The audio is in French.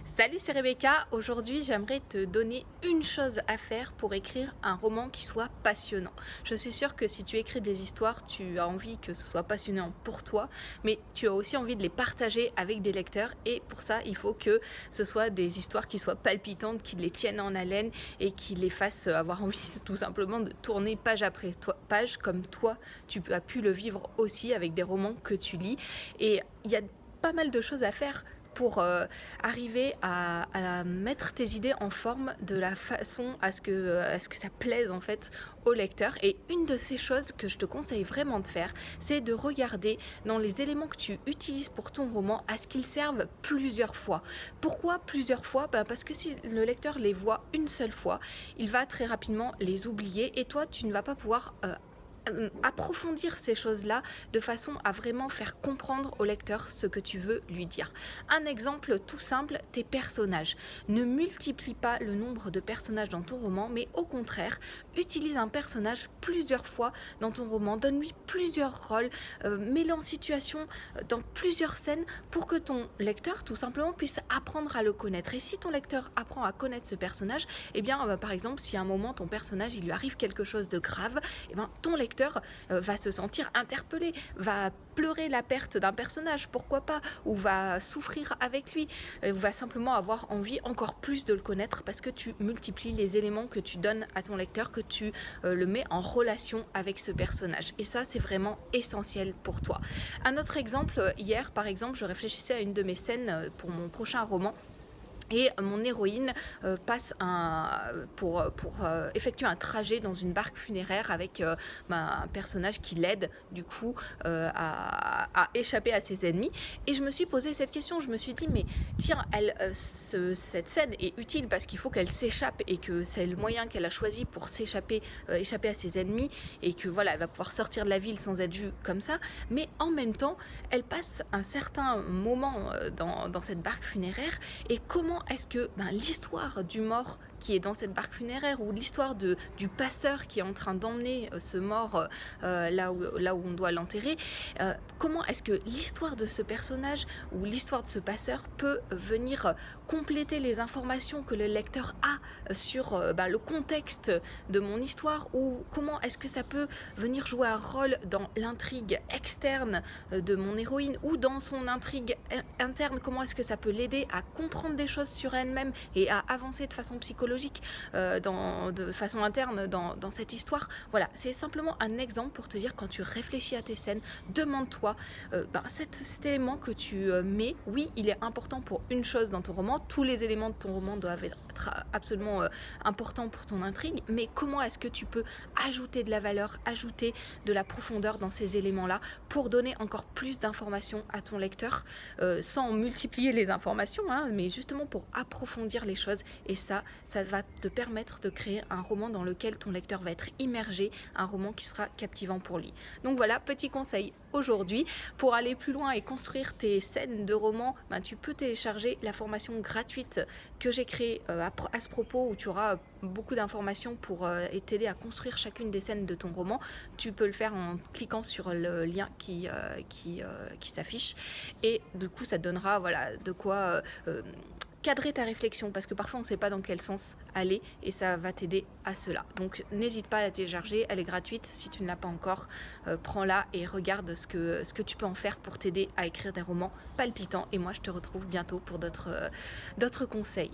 Salut, c'est Rebecca. Aujourd'hui, j'aimerais te donner une chose à faire pour écrire un roman qui soit passionnant. Je suis sûre que si tu écris des histoires, tu as envie que ce soit passionnant pour toi, mais tu as aussi envie de les partager avec des lecteurs. Et pour ça, il faut que ce soit des histoires qui soient palpitantes, qui les tiennent en haleine et qui les fassent avoir envie tout simplement de tourner page après page comme toi, tu as pu le vivre aussi avec des romans que tu lis. Et il y a pas mal de choses à faire pour arriver à mettre tes idées en forme de la façon à ce que ça plaise en fait au lecteur. Et une de ces choses que je te conseille vraiment de faire, c'est de regarder dans les éléments que tu utilises pour ton roman à ce qu'ils servent plusieurs fois. Pourquoi plusieurs fois? Parce que si le lecteur les voit une seule fois, il va très rapidement les oublier et toi tu ne vas pas pouvoir approfondir ces choses-là de façon à vraiment faire comprendre au lecteur ce que tu veux lui dire. Un exemple tout simple, tes personnages. Ne multiplie pas le nombre de personnages dans ton roman, mais au contraire, utilise un personnage plusieurs fois dans ton roman, donne-lui plusieurs rôles, mets-le en situation dans plusieurs scènes pour que ton lecteur tout simplement puisse apprendre à le connaître. Et si ton lecteur apprend à connaître ce personnage, eh bien par exemple si à un moment ton personnage il lui arrive quelque chose de grave, eh bien ton lecteur va se sentir interpellé, va pleurer la perte d'un personnage, pourquoi pas, ou va souffrir avec lui, ou va simplement avoir envie encore plus de le connaître parce que tu multiplies les éléments que tu donnes à ton lecteur, que tu le mets en relation avec ce personnage. Et ça, c'est vraiment essentiel pour toi. Un autre exemple, hier par exemple, je réfléchissais à une de mes scènes pour mon prochain roman. Et mon héroïne passe pour effectuer un trajet dans une barque funéraire avec un personnage qui l'aide du coup à échapper à ses ennemis. Et je me suis posé cette question, je me suis dit mais tiens, cette scène est utile parce qu'il faut qu'elle s'échappe et que c'est le moyen qu'elle a choisi pour échapper à ses ennemis et que voilà, elle va pouvoir sortir de la ville sans être vue comme ça. Mais en même temps, elle passe un certain moment dans cette barque funéraire et comment est-ce que l'histoire du mort qui est dans cette barque funéraire ou l'histoire du passeur qui est en train d'emmener ce mort là où on doit l'enterrer, comment est-ce que l'histoire de ce personnage ou l'histoire de ce passeur peut venir compléter les informations que le lecteur a sur le contexte de mon histoire, ou comment est-ce que ça peut venir jouer un rôle dans l'intrigue externe de mon héroïne ou dans son intrigue interne, comment est-ce que ça peut l'aider à comprendre des choses sur elle-même et à avancer de façon psychologique de façon interne dans cette histoire. Voilà, c'est simplement un exemple pour te dire, quand tu réfléchis à tes scènes, demande-toi cet élément que tu mets, oui, il est important pour une chose dans ton roman, tous les éléments de ton roman doivent être absolument importants pour ton intrigue, mais comment est-ce que tu peux ajouter de la valeur, ajouter de la profondeur dans ces éléments-là pour donner encore plus d'informations à ton lecteur, sans multiplier les informations, mais justement pour approfondir les choses. Et ça va te permettre de créer un roman dans lequel ton lecteur va être immergé, un roman qui sera captivant pour lui. Donc voilà, petit conseil aujourd'hui. Pour aller plus loin et construire tes scènes de roman, tu peux télécharger la formation gratuite que j'ai créée à ce propos, où tu auras beaucoup d'informations pour t'aider à construire chacune des scènes de ton roman. Tu peux le faire en cliquant sur le lien qui s'affiche, et du coup ça te donnera de quoi cadrer ta réflexion, parce que parfois on ne sait pas dans quel sens aller, et ça va t'aider à cela. Donc n'hésite pas à la télécharger, elle est gratuite. Si tu ne l'as pas encore, prends-la et regarde ce que tu peux en faire pour t'aider à écrire des romans palpitants. Et moi je te retrouve bientôt pour d'autres conseils.